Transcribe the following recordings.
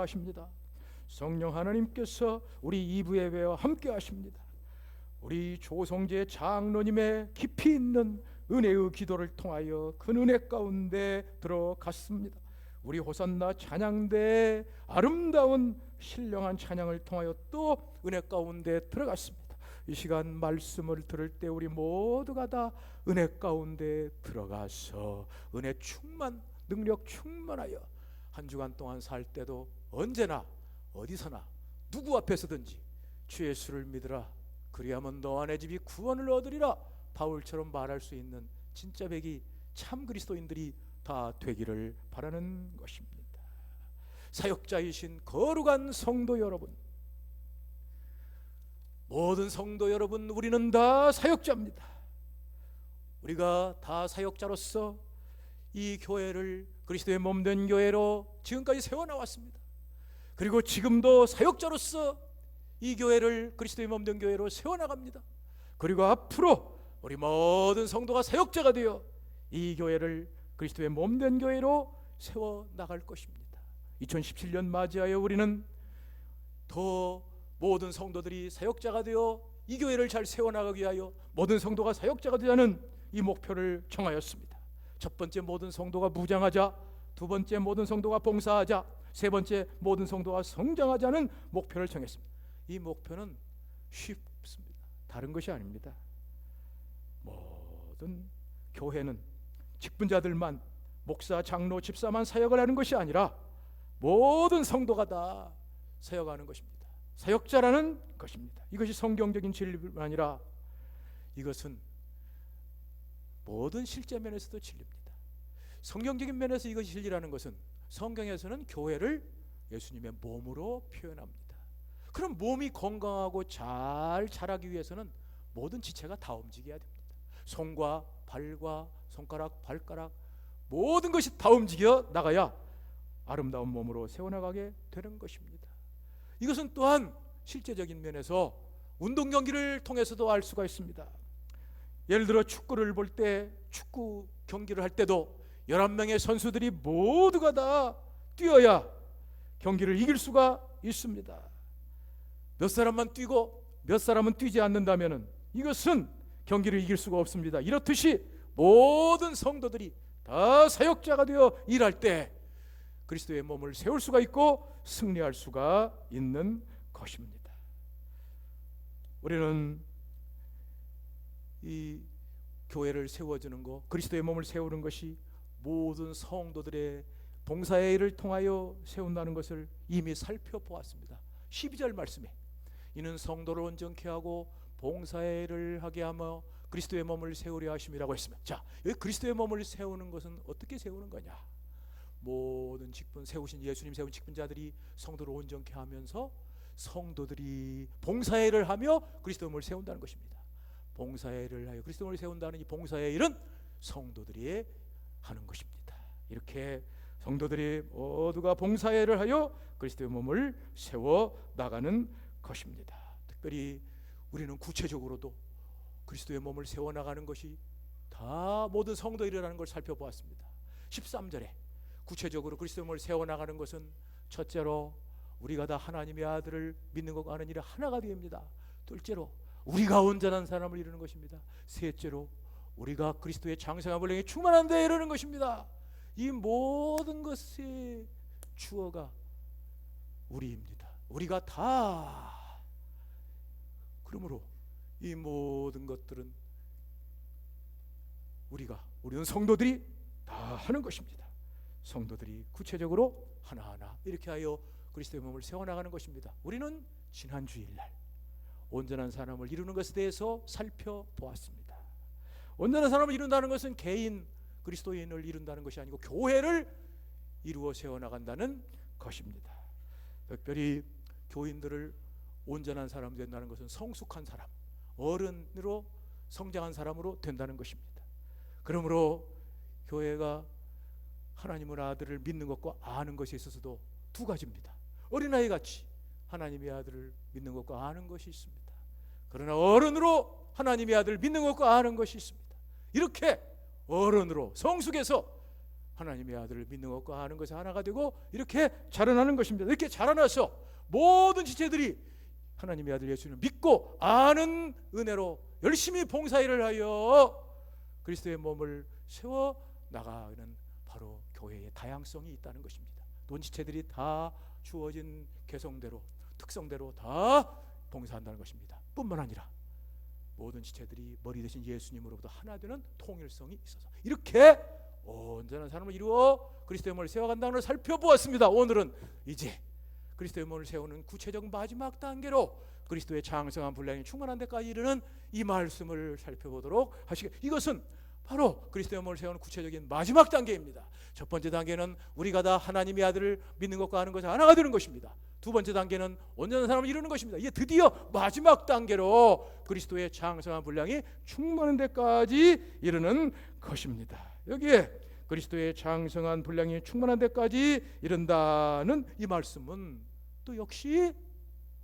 하십니다. 성령 하나님께서 우리 2부 예배와 함께 하십니다. 우리 조성재 장로님의 깊이 있는 은혜의 기도를 통하여 그 은혜 가운데 들어갔습니다. 우리 호산나 찬양대의 아름다운 신령한 찬양을 통하여 또 은혜 가운데 들어갔습니다. 이 시간 말씀을 들을 때 우리 모두가 다 은혜 가운데 들어가서 은혜 충만, 능력 충만하여 한 주간 동안 살 때도 언제나 어디서나 누구 앞에서든지 주 예수를 믿으라, 그리하면 너와 내 집이 구원을 얻으리라, 바울처럼 말할 수 있는 진짜 백이 참 그리스도인들이 다 되기를 바라는 것입니다. 사역자이신 거룩한 성도 여러분, 모든 성도 여러분, 우리는 다 사역자입니다. 우리가 다 사역자로서 이 교회를 그리스도의 몸된 교회로 지금까지 세워나왔습니다. 그리고 지금도 사역자로서 이 교회를 그리스도의 몸된 교회로 세워나갑니다. 그리고 앞으로 우리 모든 성도가 사역자가 되어 이 교회를 그리스도의 몸된 교회로 세워나갈 것입니다. 2017년 맞이하여 우리는 더 모든 성도들이 사역자가 되어 이 교회를 잘 세워나가기 위하여 모든 성도가 사역자가 되자는 이 목표를 정하였습니다. 첫 번째, 모든 성도가 무장하자. 두 번째, 모든 성도가 봉사하자. 세 번째, 모든 성도가 성장하자는 목표를 정했습니다. 이 목표는 쉽습니다. 다른 것이 아닙니다. 모든 교회는 직분자들만, 목사, 장로, 집사만 사역을 하는 것이 아니라 모든 성도가 다 사역하는 것입니다. 사역자라는 것입니다. 이것이 성경적인 진리뿐 아니라 이것은 모든 실제 면에서도 진리입니다. 성경적인 면에서 이것이 진리라는 것은 성경에서는 교회를 예수님의 몸으로 표현합니다. 그럼 몸이 건강하고 잘 자라기 위해서는 모든 지체가 다 움직여야 됩니다. 손과 발과 손가락, 발가락 모든 것이 다 움직여 나가야 아름다운 몸으로 세워나가게 되는 것입니다. 이것은 또한 실제적인 면에서 운동 경기를 통해서도 알 수가 있습니다. 예를 들어 축구를 볼 때, 축구 경기를 할 때도 11명의 선수들이 모두가 다 뛰어야 경기를 이길 수가 있습니다. 몇 사람만 뛰고 몇 사람은 뛰지 않는다면 이것은 경기를 이길 수가 없습니다. 이렇듯이 모든 성도들이 다 사역자가 되어 일할 때 그리스도의 몸을 세울 수가 있고 승리할 수가 있는 것입니다. 우리는 이 교회를 세워주는 것, 그리스도의 몸을 세우는 것이 모든 성도들의 봉사의 일을 통하여 세운다는 것을 이미 살펴보았습니다. 12절 말씀에 이는 성도를 온전케 하고 봉사의 일을 하게 하며 그리스도의 몸을 세우려 하심이라고 했습니다. 자, 여기 그리스도의 몸을 세우는 것은 어떻게 세우는 거냐? 모든 직분, 세우신 예수님 세운 직분자들이 성도를 온전케 하면서 성도들이 봉사의 일을 하며 그리스도의 몸을 세운다는 것입니다. 봉사의 일을 하여 그리스도의 몸을 세운다는 이 봉사의 일은 성도들이 하는 것입니다. 이렇게 성도들이 모두가 봉사의 일을 하여 그리스도의 몸을 세워 나가는 것입니다. 특별히 우리는 구체적으로도 그리스도의 몸을 세워 나가는 것이 다 모든 성도일이라는 걸 살펴보았습니다. 13절에 구체적으로 그리스도의 몸을 세워 나가는 것은 첫째로 우리가 다 하나님의 아들을 믿는 것과 아는 일이 하나가 됩니다. 둘째로 우리가 온전한 사람을 이루는 것입니다. 셋째로 우리가 그리스도의 장성한 능력에 충만한 데 이르는 것입니다. 이 모든 것의 주어가 우리입니다. 우리가 다. 그러므로 이 모든 것들은 우리는 성도들이 다 하는 것입니다. 성도들이 구체적으로 하나하나 이렇게 하여 그리스도의 몸을 세워나가는 것입니다. 우리는 지난 주일날 온전한 사람을 이루는 것에 대해서 살펴보았습니다. 온전한 사람을 이룬다는 것은 개인 그리스도인을 이룬다는 것이 아니고 교회를 이루어 세워나간다는 것입니다. 특별히 교인들을 온전한 사람 된다는 것은 성숙한 사람, 어른으로 성장한 사람으로 된다는 것입니다. 그러므로 교회가 하나님의 아들을 믿는 것과 아는 것에 있어서도 두 가지입니다. 어린아이 같이 하나님의 아들을 믿는 것과 아는 것이 있습니다. 그러나 어른으로 하나님의 아들을 믿는 것과 아는 것이 있습니다. 이렇게 어른으로 성숙해서 하나님의 아들을 믿는 것과 아는 것이 하나가 되고 이렇게 자라나는 것입니다. 이렇게 자라나서 모든 지체들이 하나님의 아들 예수님을 믿고 아는 은혜로 열심히 봉사일을 하여 그리스도의 몸을 세워 나가는 바로 교회의 다양성이 있다는 것입니다. 온 지체들이 다 주어진 개성대로 특성대로 다 봉사한다는 것입니다. 뿐만 아니라 모든 지체들이 머리 대신 예수님으로부터 하나 되는 통일성이 있어서 이렇게 온전한 사람을 이루어 그리스도의 몸을 세워간다는 걸 살펴보았습니다. 오늘은 이제 그리스도의 몸을 세우는 구체적 마지막 단계로 그리스도의 장성한 분량이 충만한 데까지 이르는 이 말씀을 살펴보도록 하시겠습니다. 이것은 바로 그리스도의 몸을 세우는 구체적인 마지막 단계입니다. 첫 번째 단계는 우리가 다 하나님의 아들을 믿는 것과 아는 것이 하나가 되는 것입니다. 두 번째 단계는 온전한 사람을 이루는 것입니다. 이게 드디어 마지막 단계로 그리스도의 장성한 분량이 충만한 데까지 이르는 것입니다. 여기에 그리스도의 장성한 분량이 충만한 데까지 이른다는 이 말씀은 또 역시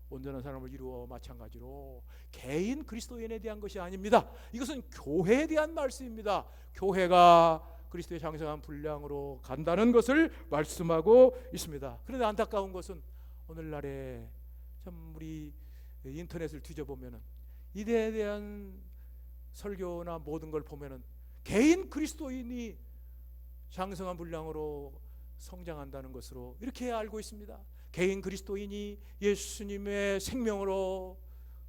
온전한 사람을 이루어 마찬가지로 개인 그리스도인에 대한 것이 아닙니다. 이것은 교회에 대한 말씀입니다. 교회가 그리스도의 장성한 분량으로 간다는 것을 말씀하고 있습니다. 그런데 안타까운 것은 오늘날에 참 우리 인터넷을 뒤져보면은 이에 대한 설교나 모든 걸 보면은 개인 그리스도인이 장성한 분량으로 성장한다는 것으로 이렇게 알고 있습니다. 개인 그리스도인이 예수님의 생명으로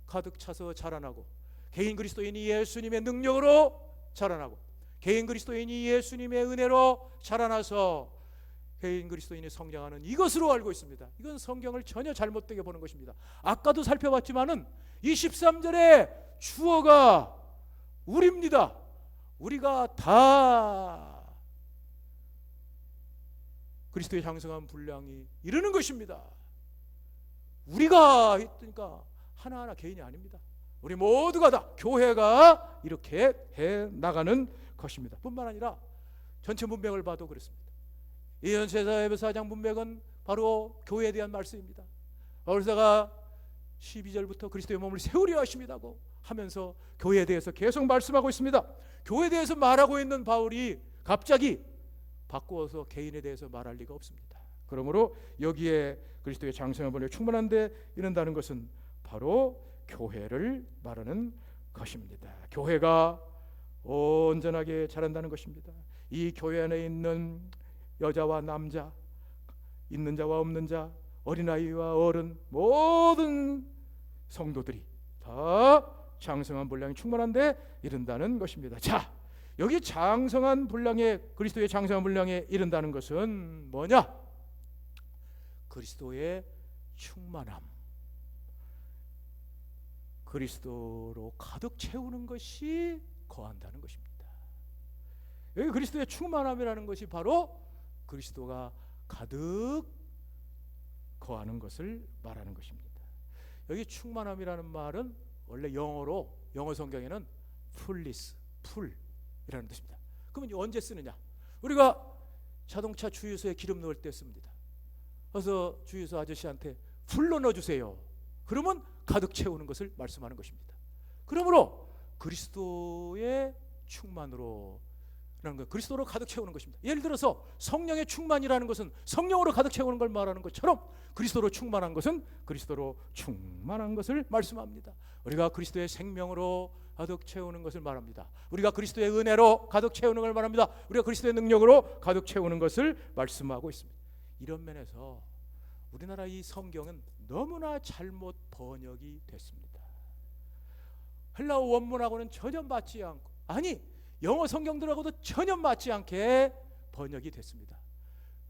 가득 차서 자라나고, 개인 그리스도인이 예수님의 능력으로 자라나고, 개인 그리스도인이 예수님의 은혜로 자라나서 개인 그리스도인이 성장하는 이것으로 알고 있습니다. 이건 성경을 전혀 잘못되게 보는 것입니다. 아까도 살펴봤지만은 23절에 주어가 우리입니다. 우리가 다 그리스도의 장성한 분량이 이르는 것입니다. 우리가 했으니까 하나하나 개인이 아닙니다. 우리 모두가 다 교회가 이렇게 해 나가는 것입니다. 뿐만 아니라 전체 문맥을 봐도 그렇습니다. 예언서에서 4장 문맥은 바로 교회에 대한 말씀입니다. 바울사가 12절부터 그리스도의 몸을 세우려 하십니다고 하면서 교회에 대해서 계속 말씀하고 있습니다. 교회에 대해서 말하고 있는 바울이 갑자기 바꾸어서 개인에 대해서 말할 리가 없습니다. 그러므로 여기에 그리스도의 장성한 분량이 충만한데 이른다는 것은 바로 교회를 말하는 것입니다. 교회가 온전하게 자란다는 것입니다. 이 교회 안에 있는 여자와 남자, 있는 자와 없는 자, 어린아이와 어른, 모든 성도들이 다 장성한 분량이 충만한데 이른다는 것입니다. 자, 여기 장성한 분량에, 그리스도의 장성한 분량에 이른다는 것은 뭐냐? 그리스도의 충만함, 그리스도로 가득 채우는 것이 거한다는 것입니다. 여기 그리스도의 충만함이라는 것이 바로 그리스도가 가득 거하는 것을 말하는 것입니다. 여기 충만함이라는 말은 원래 영어 성경에는 fullness, 풀이라는 뜻입니다. 그러면 언제 쓰느냐? 우리가 자동차 주유소에 기름 넣을 때 씁니다. 그래서 주유소 아저씨한테 풀로 넣어주세요. 그러면 가득 채우는 것을 말씀하는 것입니다. 그러므로 그리스도의 충만으로 라는 것, 그리스도로 가득 채우는 것입니다. 예를 들어서 성령의 충만이라는 것은 성령으로 가득 채우는 걸 말하는 것처럼 그리스도로 충만한 것은 그리스도로 충만한 것을 말씀합니다. 우리가 그리스도의 생명으로 가득 채우는 것을 말합니다. 우리가 그리스도의 은혜로 가득 채우는 걸 말합니다. 우리가 그리스도의 능력으로 가득 채우는 것을 말씀하고 있습니다. 이런 면에서 우리나라 이 성경은 너무나 잘못 번역이 됐습니다. 헬라어 원문하고는 전혀 맞지 않고, 아니 영어 성경들하고도 전혀 맞지 않게 번역이 됐습니다.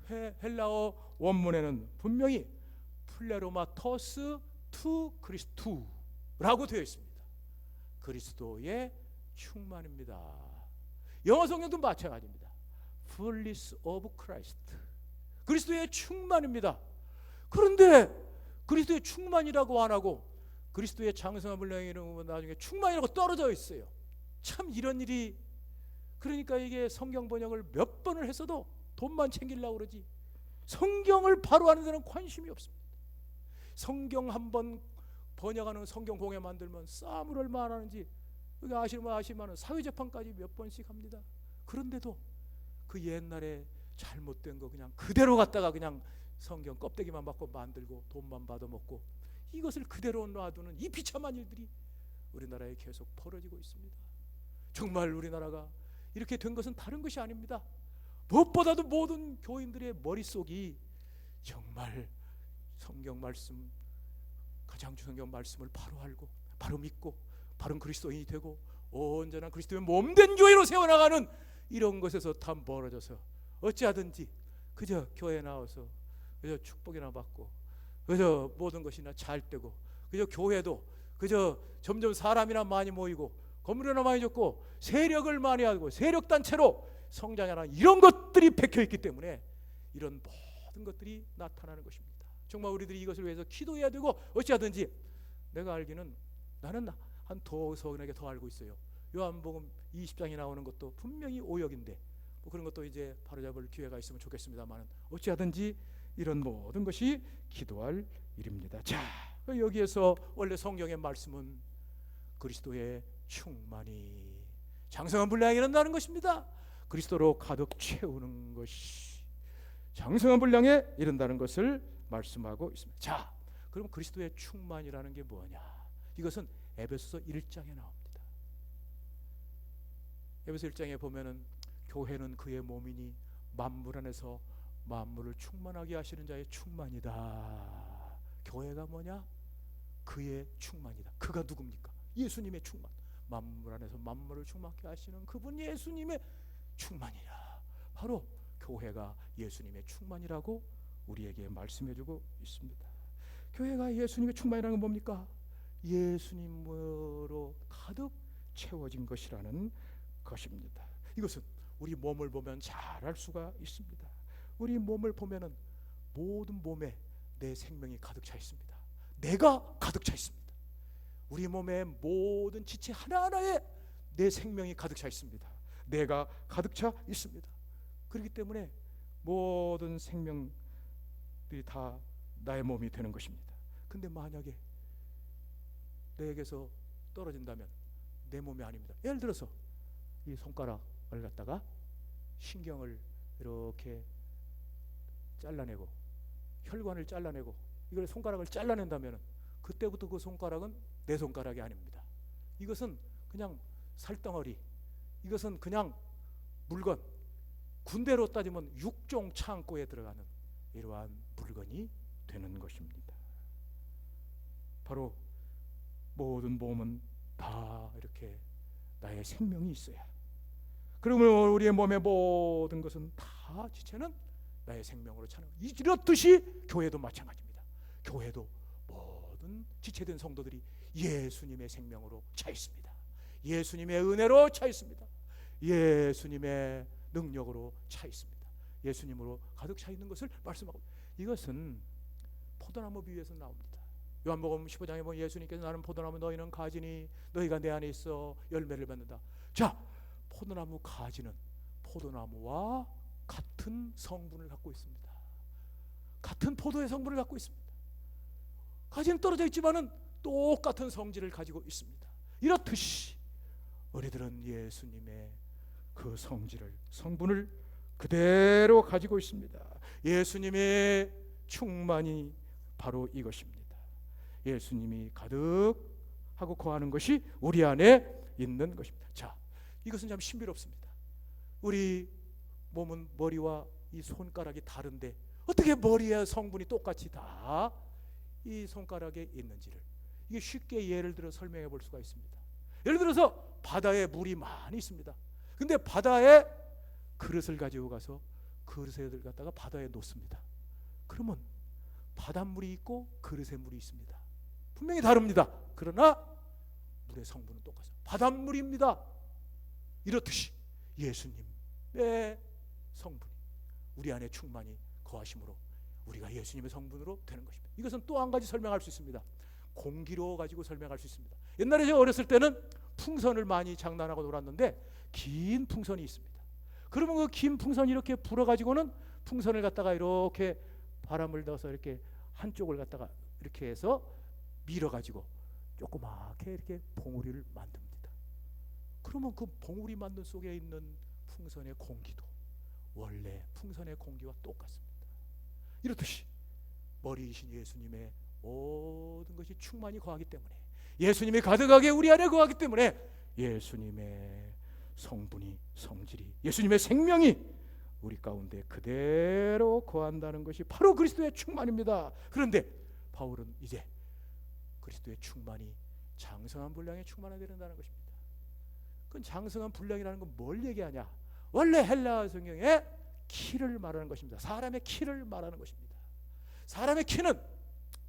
헬라어 원문에는 분명히 플레로마토스 투 그리스투라고 되어 있습니다. 그리스도의 충만입니다. 영어 성경도 마찬가지입니다. fullness of Christ, 그리스도의 충만입니다. 그런데 그리스도의 충만이라고 안 하고 그리스도의 장성한 분량이 이름은 나중에 충만이라고 떨어져 있어요. 참 이런 일이, 그러니까 이게 성경 번역을 몇 번을 했어도 돈만 챙기려고 그러지 성경을 바로 하는 데는 관심이 없습니다. 성경 한번 번역하는 성경 공회 만들면 싸움을 얼마나 하는지 여기 아시면 사회재판까지 몇 번씩 합니다. 그런데도 그 옛날에 잘못된 거 그냥 그대로 갖다가 그냥 성경 껍데기만 받고 만들고 돈만 받아먹고 이것을 그대로 놔두는 이 비참한 일들이 우리나라에 계속 벌어지고 있습니다. 정말 우리나라가 이렇게 된 것은 다른 것이 아닙니다. 무엇보다도 모든 교인들의 머릿속이 정말 성경 말씀, 가장 성경 말씀을 바로 알고 바로 믿고 바른 그리스도인이 되고 온전한 그리스도의 몸된 교회로 세워나가는 이런 것에서 다 멀어져서 어찌하든지 그저 교회 나와서 그저 축복이나 받고 그저 모든 것이나 잘 되고 그저 교회도 그저 점점 사람이나 많이 모이고 건물이나 많이 짓고 세력을 많이 하고 세력단체로 성장하는 이런 것들이 박혀있기 때문에 이런 모든 것들이 나타나는 것입니다. 정말 우리들이 이것을 위해서 기도해야 되고 어찌하든지 내가 알기는 나는 한 서른에게 더 알고 있어요. 요한복음 20장에 나오는 것도 분명히 오역인데 뭐 그런 것도 이제 바로잡을 기회가 있으면 좋겠습니다만 어찌하든지 이런 모든 것이 기도할 일입니다. 자, 여기에서 원래 성경의 말씀은 그리스도의 충만이 장성한 분량이 일어나는 것입니다. 그리스도로 가득 채우는 것이 장성한 분량에 이른다는 것을 말씀하고 있습니다. 자, 그럼 그리스도의 충만이라는 게 뭐냐? 이것은 에베소서 1장에 나옵니다. 에베소 1장에 보면은 교회는 그의 몸이니 만물 안에서 만물을 충만하게 하시는 자의 충만이다. 교회가 뭐냐? 그의 충만이다. 그가 누굽니까? 예수님의 충만. 만물 안에서 만물을 충만하게 하시는 그분 예수님의 충만이라. 바로 교회가 예수님의 충만이라고 우리에게 말씀해주고 있습니다. 교회가 예수님의 충만이라는 건 뭡니까? 예수님으로 가득 채워진 것이라는 것입니다. 이것은 우리 몸을 보면 잘 알 수가 있습니다. 우리 몸을 보면은 모든 몸에 내 생명이 가득 차 있습니다. 내가 가득 차 있습니다. 우리 몸의 모든 지체 하나하나에 내 생명이 가득 차 있습니다. 내가 가득 차 있습니다. 그렇기 때문에 모든 생명들이 다 나의 몸이 되는 것입니다. 근데 만약에 내게서 떨어진다면 내 몸이 아닙니다. 예를 들어서 이 손가락을 갖다가 신경을 이렇게 잘라내고 혈관을 잘라내고 이걸 손가락을 잘라낸다면 그때부터 그 손가락은 내 손가락이 아닙니다. 이것은 그냥 살덩어리, 이것은 그냥 물건, 군대로 따지면 육종 창고에 들어가는 이러한 물건이 되는 것입니다. 바로 모든 몸은 다 이렇게 나의 생명이 있어야, 그러면 우리의 몸의 모든 것은 다 지체는 나의 생명으로 차는, 이렇듯이 교회도 마찬가지입니다. 교회도 모든 지체된 성도들이 예수님의 생명으로 차 있습니다. 예수님의 은혜로 차 있습니다. 예수님의 능력으로 차 있습니다. 예수님으로 가득 차 있는 것을 말씀하고, 이것은 포도나무 비유에서 나옵니다. 요한복음 15장에 보면 예수님께서 나는 포도나무 너희는 가지니 너희가 내 안에 있어 열매를 맺는다. 자, 포도나무 가지는 포도나무와 같은 성분을 갖고 있습니다. 같은 포도의 성분을 갖고 있습니다. 가지는 떨어져 있지만은 똑같은 성질을 가지고 있습니다. 이렇듯이 우리들은 예수님의 그 성분을 그대로 가지고 있습니다. 예수님의 충만이 바로 이것입니다. 예수님이 가득하고 거하는 것이 우리 안에 있는 것입니다. 자, 이것은 참 신비롭습니다. 우리 몸은 머리와 이 손가락이 다른데 어떻게 머리의 성분이 똑같이 다 이 손가락에 있는지를, 이게 쉽게 예를 들어 설명해 볼 수가 있습니다. 예를 들어서 바다에 물이 많이 있습니다. 근데 바다에 그릇을 가지고 가서 그릇에 갖다가 바다에 놓습니다. 그러면 바닷물이 있고 그릇에 물이 있습니다. 분명히 다릅니다. 그러나 물의 성분은 똑같습니다. 바닷물입니다. 이렇듯이 예수님의 성분이 우리 안에 충만히 거하심으로 우리가 예수님의 성분으로 되는 것입니다. 이것은 또 한 가지 설명할 수 있습니다. 공기로 가지고 설명할 수 있습니다. 옛날에 제가 어렸을 때는 풍선을 많이 장난하고 놀았는데 긴 풍선이 있습니다. 그러면 그 긴 풍선이 이렇게 불어가지고는 풍선을 갖다가 이렇게 바람을 넣어서 이렇게 한쪽을 갖다가 이렇게 해서 밀어가지고 조그맣게 이렇게 봉우리를 만듭니다. 그러면 그 봉우리 만든 속에 있는 풍선의 공기도 원래 풍선의 공기와 똑같습니다. 이렇듯이 머리이신 예수님의 모든 것이 충만히 거하기 때문에, 예수님이 가득하게 우리 안에 거하기 때문에 예수님의 성분이, 성질이, 예수님의 생명이 우리 가운데 그대로 거한다는 것이 바로 그리스도의 충만입니다. 그런데 바울은 이제 그리스도의 충만이 장성한 분량에 충만하게 된다는 것입니다. 그 장성한 분량이라는 건 뭘 얘기하냐? 원래 헬라어 성경에 키를 말하는 것입니다. 사람의 키를 말하는 것입니다. 사람의 키는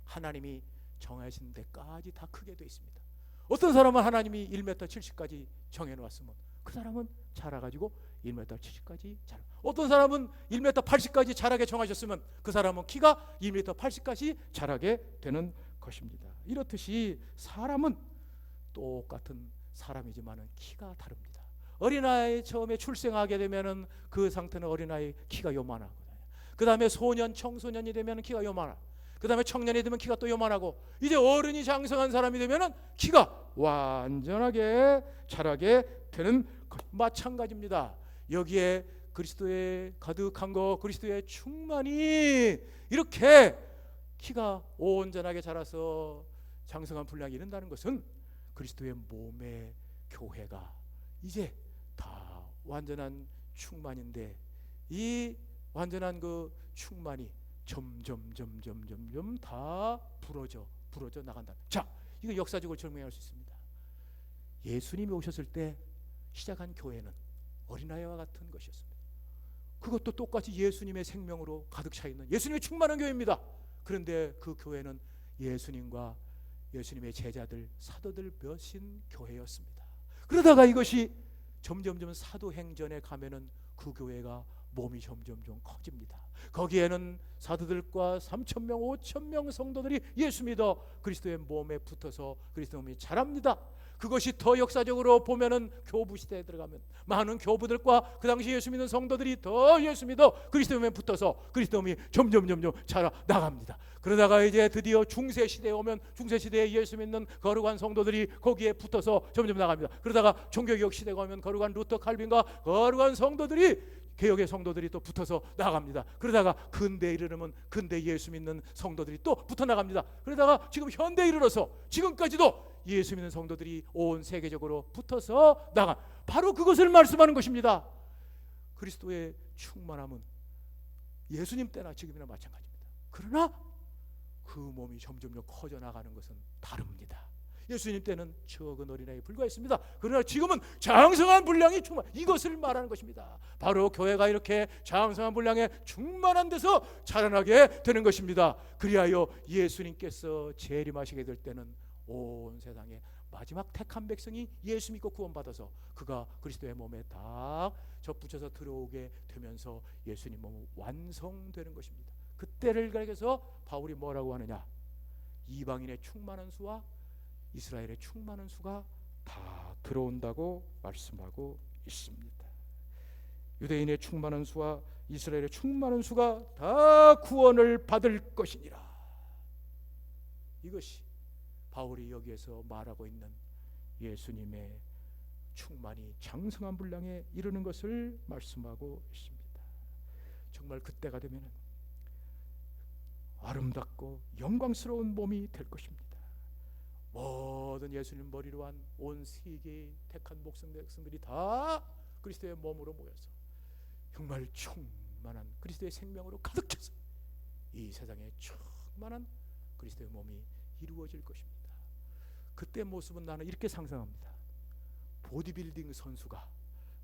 하나님이 정하신 데까지 다 크게 되어 있습니다. 어떤 사람은 하나님이 1m 70까지 정해놓았으면 그 사람은 자라가지고 1m 70까지 자라. 어떤 사람은 1m 80까지 자라게 정하셨으면 그 사람은 키가 2m 80까지 자라게 되는 것입니다. 이렇듯이 사람은 똑같은 사람이지만 키가 다릅니다. 어린아이 처음에 출생하게 되면 그 상태는 어린아이 키가 요만하거든요. 그 다음에 소년, 청소년이 되면 키가 요만하고, 그 다음에 청년이 되면 키가 또 요만하고, 이제 어른이 장성한 사람이 되면 키가 완전하게 자라게 되는 것 마찬가지입니다. 여기에 그리스도의 가득한 것, 그리스도의 충만이 이렇게 키가 온전하게 자라서 장성한 분량이 이른다는 것은 그리스도의 몸의 교회가 이제 다 완전한 충만인데, 이 완전한 그 충만이 점점 다 부러져 나간다. 자, 이거 역사적으로 증명할 수 있습니다. 예수님이 오셨을 때 시작한 교회는 어린아이와 같은 것이었습니다. 그것도 똑같이 예수님의 생명으로 가득 차 있는 예수님의 충만한 교회입니다. 그런데 그 교회는 예수님과 예수님의 제자들, 사도들 몇인 교회였습니다. 그러다가 이것이 점점 사도행전에 가면은 그 교회가 몸이 점점 커집니다. 거기에는 사도들과 3,000명, 5,000명 성도들이 예수 믿어 그리스도의 몸에 붙어서 그리스도 몸이 자랍니다. 그것이 더 역사적으로 보면은 교부 시대에 들어가면 많은 교부들과 그 당시 예수 믿는 성도들이 더 예수 믿어 그리스도 몸에 붙어서 그리스도 몸이 점점 자라 나갑니다. 그러다가 이제 드디어 중세 시대에 오면 중세 시대에 예수 믿는 거룩한 성도들이 거기에 붙어서 점점 나갑니다. 그러다가 종교개혁 시대가 오면 거룩한 루터 칼빈과 거룩한 성도들이, 개혁의 성도들이 또 붙어서 나갑니다. 그러다가 근대에 이르면 근대 예수 믿는 성도들이 또 붙어 나갑니다. 그러다가 지금 현대에 이르러서 지금까지도 예수 믿는 성도들이 온 세계적으로 붙어서 나가. 바로 그것을 말씀하는 것입니다. 그리스도의 충만함은 예수님 때나 지금이나 마찬가지입니다. 그러나 그 몸이 점점 커져 나가는 것은 다릅니다. 예수님 때는 적은 어린아이에 불과했습니다. 그러나 지금은 장성한 분량이 충만, 이것을 말하는 것입니다. 바로 교회가 이렇게 장성한 분량에 충만한 데서 자라나게 되는 것입니다. 그리하여 예수님께서 재림하시게 될 때는 온 세상에 마지막 택한 백성이 예수 믿고 구원받아서 그가 그리스도의 몸에 딱 접붙여서 들어오게 되면서 예수님 몸은 완성되는 것입니다. 그때를 가리켜서 바울이 뭐라고 하느냐? 이방인의 충만한 수와 이스라엘의 충만한 수가 다 들어온다고 말씀하고 있습니다. 유대인의 충만한 수와 이스라엘의 충만한 수가 다 구원을 받을 것이니라. 이것이 바울이 여기에서 말하고 있는 예수님의 충만이 장성한 분량에 이르는 것을 말씀하고 있습니다. 정말 그때가 되면 아름답고 영광스러운 몸이 될 것입니다. 모든 예수님 머리로 한 온 세계의 택한 백성들이 다 그리스도의 몸으로 모여서 정말 충만한 그리스도의 생명으로 가득 차서 이 세상에 충만한 그리스도의 몸이 이루어질 것입니다. 그때 모습은 나는 이렇게 상상합니다. 보디빌딩 선수가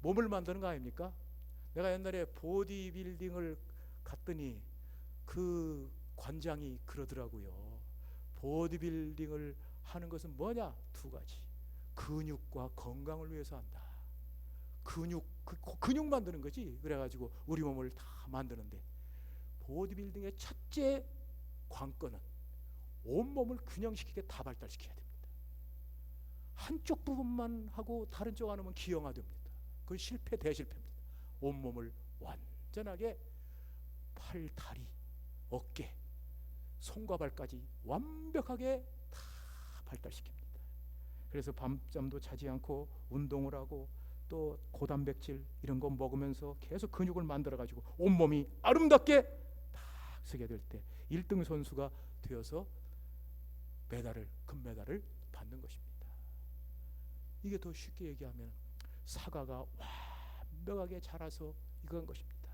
몸을 만드는 거 아닙니까? 내가 옛날에 보디빌딩을 갔더니 그 관장이 그러더라고요. 보디빌딩을 하는 것은 뭐냐? 두 가지. 근육과 건강을 위해서 한다. 근육 만드는 거지. 그래가지고 우리 몸을 다 만드는데, 보디빌딩의 첫째 관건은 온몸을 균형시키게 다 발달시켜야 됩니다. 한쪽 부분만 하고 다른 쪽 안 하면 기형화됩니다. 그건 실패 대실패입니다. 온몸을 완전하게 팔, 다리, 어깨, 손과 발까지 완벽하게 다 발달시킵니다. 그래서 밤잠도 자지 않고 운동을 하고 또 고단백질 이런 거 먹으면서 계속 근육을 만들어 가지고 온몸이 아름답게 딱 서게 될 때 1등 선수가 되어서 금메달을 받는 것입니다. 이게 더 쉽게 얘기하면 사과가 완벽하게 자라서 이건 것입니다.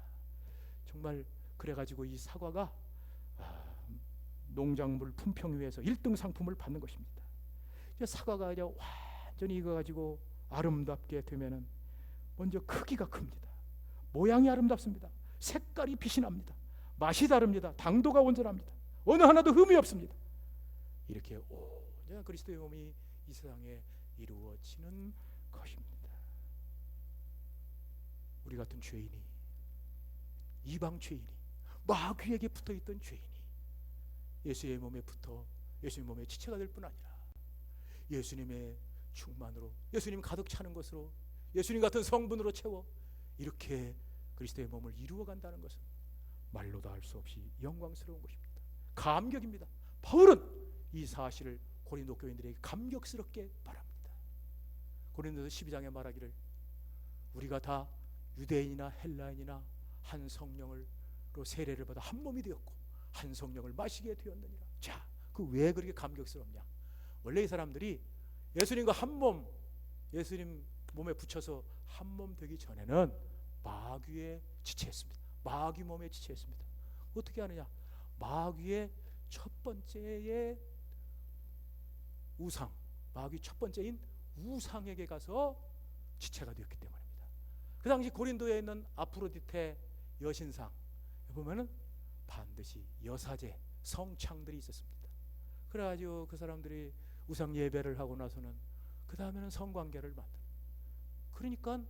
정말 그래가지고 이 사과가 농작물 품평위에서 1등 상품을 받는 것입니다. 사과가 이제 완전히 익어가지고 아름답게 되면은 먼저 크기가 큽니다. 모양이 아름답습니다. 색깔이 빛이 납니다. 맛이 다릅니다. 당도가 온전합니다. 어느 하나도 흠이 없습니다. 이렇게 온전한 그리스도의 몸이 이 세상에 이루어지는 것입니다. 우리 같은 죄인이, 이방 죄인이, 마귀에게 붙어있던 죄인이 예수의 몸에 붙어 예수님 몸의 지체가 될 뿐 아니라 예수님의 충만으로, 예수님 가득 차는 것으로, 예수님 같은 성분으로 채워 이렇게 그리스도의 몸을 이루어간다는 것은 말로도 할 수 없이 영광스러운 것입니다. 감격입니다. 바울은 이 사실을 고린도 교인들에게 감격스럽게 말합니다. 고린도서 12장에 말하기를 우리가 다 유대인이나 헬라인이나 한 성령으로 세례를 받아 한 몸이 되었고 한 성령을 마시게 되었느니라. 자, 그 왜 그렇게 감격스럽냐? 원래 이 사람들이 예수님과 한 몸, 예수님 몸에 붙여서 한 몸 되기 전에는 마귀에 지체했습니다. 마귀 몸에 지체했습니다. 어떻게 하느냐? 마귀의 첫 번째의 우상, 마귀 첫 번째인 우상에게 가서 지체가 되었기 때문입니다. 그 당시 고린도에 있는 아프로디테 여신상 보면은 반드시 여사제, 성창들이 있었습니다. 그래가지고 그 사람들이 우상 예배를 하고 나서는 그 다음에는 성관계를 만드는. 그러니까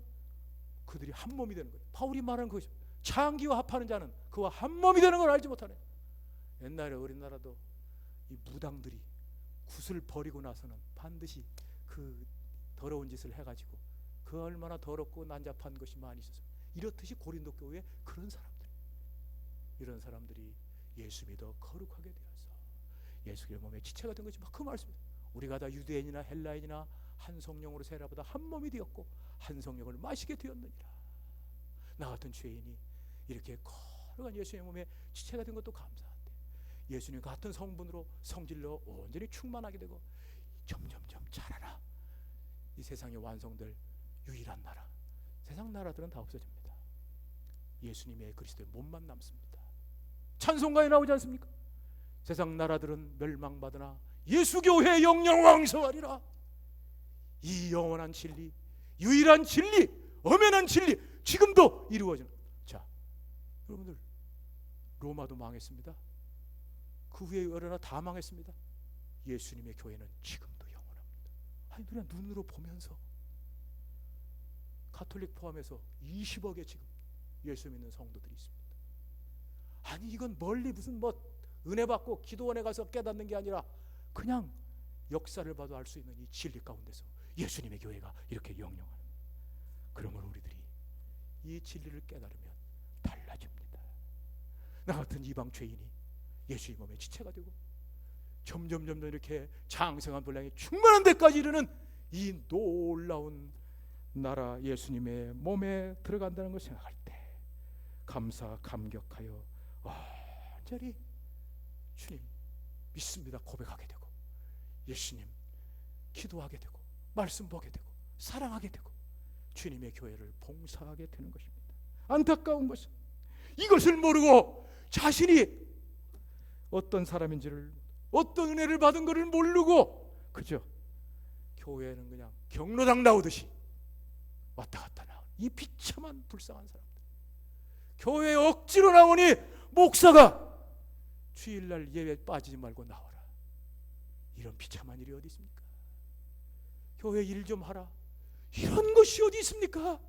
그들이 한 몸이 되는 거예요. 바울이 말하는 것이죠. 창기와 합하는 자는 그와 한 몸이 되는 걸 알지 못하네. 옛날에 우리나라도 이 무당들이 굿을 버리고 나서는 반드시 그 더러운 짓을 해가지고 그 얼마나 더럽고 난잡한 것이 많이 있었어요. 이렇듯이 고린도 교회에 그런 사람들, 이런 사람들이 예수 믿어 거룩하게 되어서 예수의 몸에 지체가 된 것이 막 그 말씀이에요. 우리가 다 유대인이나 헬라인이나 한 성령으로 세례받아 한 몸이 되었고 한 성령을 마시게 되었느니라. 나 같은 죄인이 이렇게 거룩한 예수의 몸에 지체가 된 것도 감사한데 예수님 같은 성분으로 성질로 온전히 충만하게 되고 점점점 자라라. 이 세상에 완성될 유일한 나라, 세상 나라들은 다 없어집니다. 예수님의 그리스도의 몸만 남습니다. 찬송가에 나오지 않습니까? 세상 나라들은 멸망받으나 예수교회 영영 왕성하리라. 이 영원한 진리, 유일한 진리, 엄연한 진리 지금도 이루어지는. 자, 여러분들 로마도 망했습니다. 그 후에 여러 나라 다 망했습니다. 예수님의 교회는 지금도 영원합니다. 아니 우리가 눈으로 보면서 가톨릭 포함해서 20억의 지금 예수 믿는 성도들이 있습니다. 아니 이건 멀리 무슨 은혜 받고 기도원에 가서 깨닫는 게 아니라 그냥 역사를 봐도 알 수 있는 이 진리 가운데서 예수님의 교회가 이렇게 영영하는. 그러므로 우리들이 이 진리를 깨달으면 달라집니다. 나 같은 이방 죄인이 예수의 몸에 지체가 되고 점점 이렇게 장성한 분량이 충만한 데까지 이르는 이 놀라운 나라 예수님의 몸에 들어간다는 것을 생각할 때 감격하여 완전히 주님 믿습니다 고백하게 되고 예수님 기도하게 되고 말씀 보게 되고 사랑하게 되고 주님의 교회를 봉사하게 되는 것입니다. 안타까운 것은 이것을 모르고 자신이 어떤 사람인지를, 어떤 은혜를 받은 것을 모르고 그저 교회는 그냥 경로당 나오듯이 왔다 갔다 나오는 이 비참한 불쌍한 사람들. 교회에 억지로 나오니 목사가 주일날 예배 빠지지 말고 나와라. 이런 비참한 일이 어디 있습니까? 교회 일 좀 하라. 이런 것이 어디 있습니까?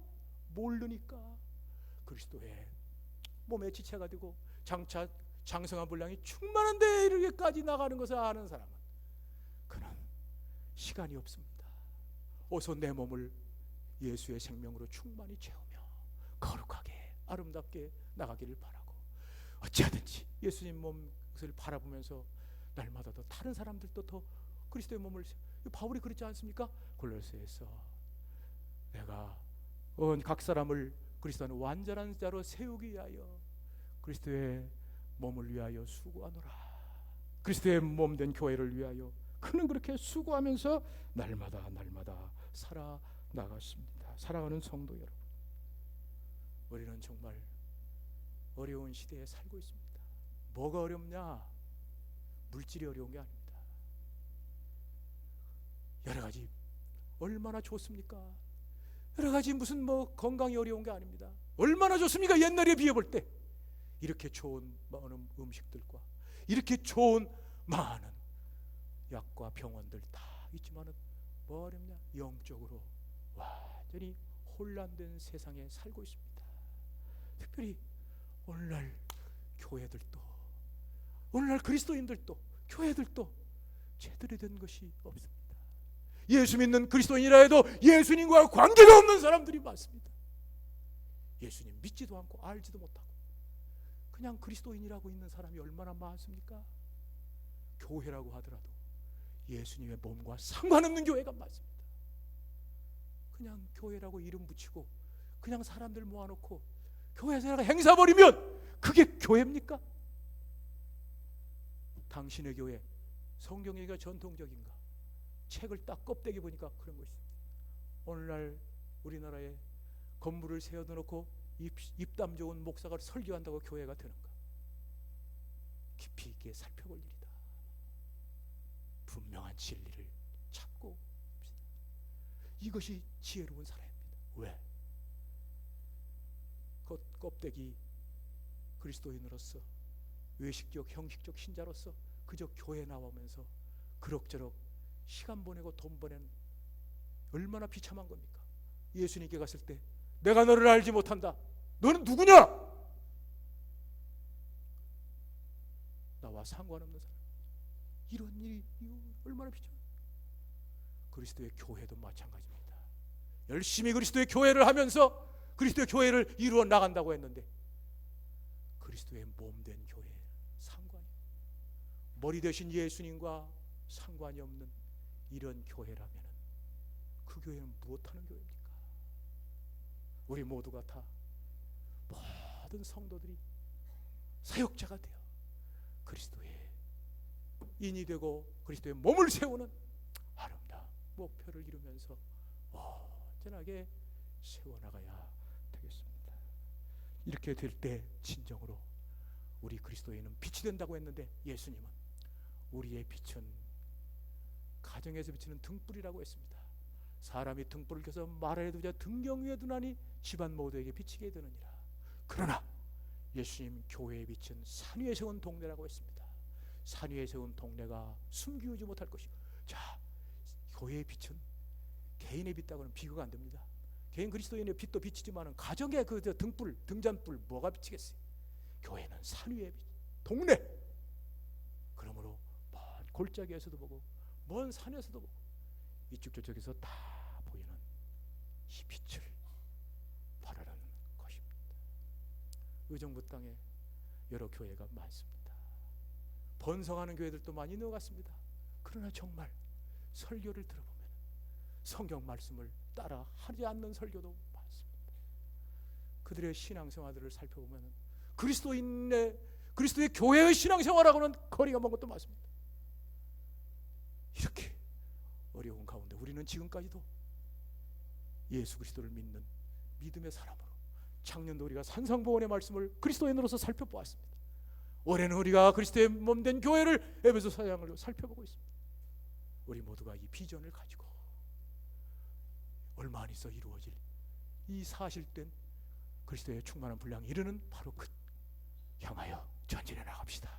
모르니까 그리스도의 몸에 지체가 되고 장차 장성한 분량이 충만한데 이르기까지 나가는 것을 아는 사람은 그는 시간이 없습니다. 어서 내 몸을 예수의 생명으로 충만히 채우며 거룩하게 아름답게 나가기를 바라고 어찌하든지 예수님 몸을 바라보면서 날마다 더 다른 사람들도 더 그리스도의 몸을 바울이 그랬지 않습니까? 골로새에서 내가 각 사람을 그리스도 안에 완전한 자로 세우기 위하여 그리스도의 몸을 위하여 수고하노라. 그리스도의 몸된 교회를 위하여 그는 그렇게 수고하면서 날마다 살아나갔습니다. 사랑하는 성도 여러분, 우리는 정말 어려운 시대에 살고 있습니다. 뭐가 어렵냐? 물질이 어려운 게 아닙니다. 여러 가지 얼마나 좋습니까? 여러 가지 무슨 건강이 어려운 게 아닙니다. 얼마나 좋습니까? 옛날에 비해볼 때 이렇게 좋은 많은 음식들과 이렇게 좋은 많은 약과 병원들 다 있지만은 뭐 어렵냐? 영적으로 완전히 혼란된 세상에 살고 있습니다. 특별히 오늘날 교회들도, 오늘날 그리스도인들도, 교회들도 제대로 된 것이 없습니다. 예수 믿는 그리스도인이라 해도 예수님과 관계가 없는 사람들이 많습니다. 예수님 믿지도 않고 알지도 못하고 그냥 그리스도인이라고 있는 사람이 얼마나 많습니까? 교회라고 하더라도 예수님의 몸과 상관없는 교회가 많습니다. 그냥 교회라고 이름 붙이고 그냥 사람들 모아놓고 교회에서 행사 벌이면 그게 교회입니까? 당신의 교회 성경에가 전통적인가? 책을 딱 껍데기 보니까 그런 것이 있습니다. 오늘날 우리나라에 건물을 세워놓고 입담 좋은 목사가 설교한다고 교회가 되는가? 깊이 있게 살펴볼 일이다. 분명한 진리를 찾고 이것이 지혜로운 사람입니다. 왜? 껍데기 그리스도인으로서 외식적 형식적 신자로서 그저 교회 나오면서 그럭저럭 시간 보내고 돈 보내는 얼마나 비참한 겁니까? 예수님께 갔을 때 내가 너를 알지 못한다. 너는 누구냐? 나와 상관없는 사람. 이런 일이 얼마나 비참합니까? 그리스도의 교회도 마찬가지입니다. 열심히 그리스도의 교회를 하면서 그리스도의 교회를 이루어 나간다고 했는데 그리스도의 몸된 교회 상관이 머리 대신 예수님과 상관이 없는 이런 교회라면 그 교회는 무엇하는 교회입니까? 우리 모두가 다 모든 성도들이 사역자가 되어 그리스도의 인이 되고 그리스도의 몸을 세우는 아름다운 목표를 이루면서 온전하게 세워나가야 되겠습니다. 이렇게 될 때 진정으로 우리 그리스도인은 빛이 된다고 했는데 예수님은 우리의 빛은 가정에서 비치는 등불이라고 했습니다. 사람이 등불을 켜서 마루에 두자 등경 위에 두나니 집안 모두에게 비치게 되느니라. 그러나 예수님 교회의 빛은 산 위에 세운 동네라고 했습니다. 산 위에 세운 동네가 숨기우지 못할 것이고, 자, 교회의 빛은 개인의 빛하고는 비교가 안 됩니다. 개인 그리스도인의 빛도 비치지만은 가정의 그 등불, 등잔불 뭐가 비치겠어요? 교회는 산 위의 빛, 동네. 그러므로 먼 골짜기에서도 보고 먼 산에서도 보고 이쪽 저쪽에서 다 보이는 이 빛을 바라는 것입니다. 의정부 땅에 여러 교회가 많습니다. 번성하는 교회들도 많이 있는 것 같습니다. 그러나 정말 설교를 들어보면 성경 말씀을 따라 하지 않는 설교도 많습니다. 그들의 신앙생활들을 살펴보면 그리스도의 교회의 신앙생활하고는 거리가 먼 것도 많습니다. 이렇게 어려운 가운데 우리는 지금까지도 예수 그리스도를 믿는 믿음의 사람으로 작년도 우리가 산상보원의 말씀을 그리스도인으로서 살펴보았습니다. 올해는 우리가 그리스도의 몸된 교회를 에베소 사장으로 살펴보고 있습니다. 우리 모두가 이 비전을 가지고 얼마 안 있어 이루어질 이 사실된 그리스도의 충만한 분량이 이르는 바로 그 향하여 전진해 나갑시다.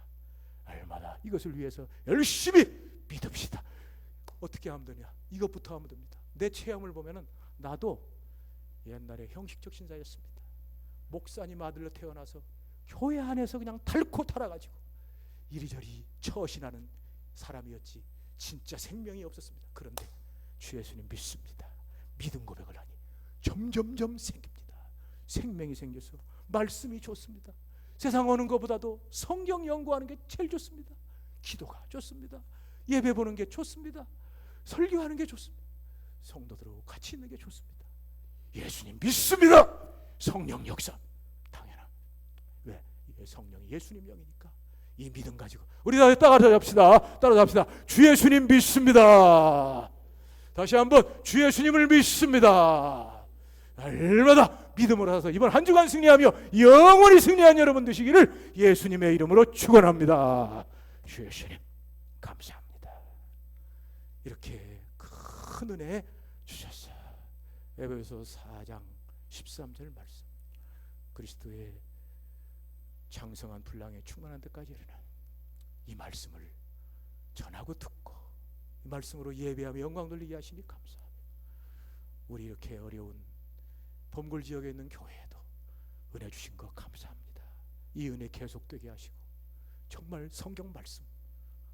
날마다 이것을 위해서 열심히 믿읍시다. 어떻게 하면 되냐? 이것부터 하면 됩니다. 내 체험을 보면은 나도 옛날에 형식적 신자였습니다. 목사님 아들로 태어나서 교회 안에서 그냥 닳고 타라가지고 이리저리 처신하는 사람이었지 진짜 생명이 없었습니다. 그런데 주 예수님 믿습니다. 믿음 고백을 하니 점점점 생깁니다. 생명이 생겨서 말씀이 좋습니다. 세상 어느 것보다도 성경 연구하는 게 제일 좋습니다. 기도가 좋습니다. 예배 보는 게 좋습니다. 설교하는 게 좋습니다. 성도들하고 같이 있는 게 좋습니다. 예수님 믿습니다. 성령 역사 당연한. 왜? 성령이 예수님 영이니까. 이 믿음 가지고 우리 다 따라잡시다. 주 예수님 믿습니다. 다시 한번 주 예수님을 믿습니다. 날마다 믿음으로 살아서 이번 한 주간 승리하며 영원히 승리한 여러분 되시기를 예수님의 이름으로 축원합니다. 주 예수님 감사합니다. 이렇게 큰 은혜 주셨어요. 에베소서 4장 13절 말씀. 그리스도의 장성한 분량에 충만한 데까지 이르는 이 말씀을 전하고 듣고 이 말씀으로 예배하며 영광 돌리게 하시니 감사합니다. 우리 이렇게 어려운 범골 지역에 있는 교회에도 은혜 주신 것 감사합니다. 이 은혜 계속되게 하시고 정말 성경 말씀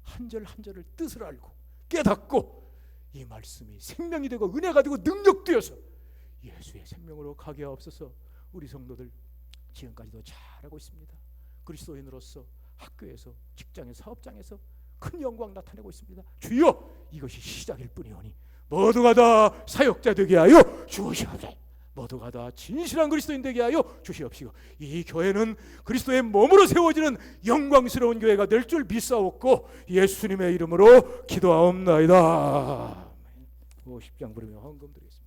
한 절 한 절을 뜻을 알고 깨닫고 이 말씀이 생명이 되고 은혜가 되고 능력되어서 예수의 생명으로 가게 하옵소서. 우리 성도들 지금까지도 잘하고 있습니다. 그리스도인으로서 학교에서 직장에서 사업장에서 큰 영광 나타내고 있습니다. 주여 이것이 시작일 뿐이오니 모두가 다 사역자 되게 하여 주시옵소서. 모두가 다 진실한 그리스도인 되게 하여 주시옵시고 이 교회는 그리스도의 몸으로 세워지는 영광스러운 교회가 될 줄 믿사옵고 예수님의 이름으로 기도하옵나이다. 50장 부르며 헌금 드리겠습니다.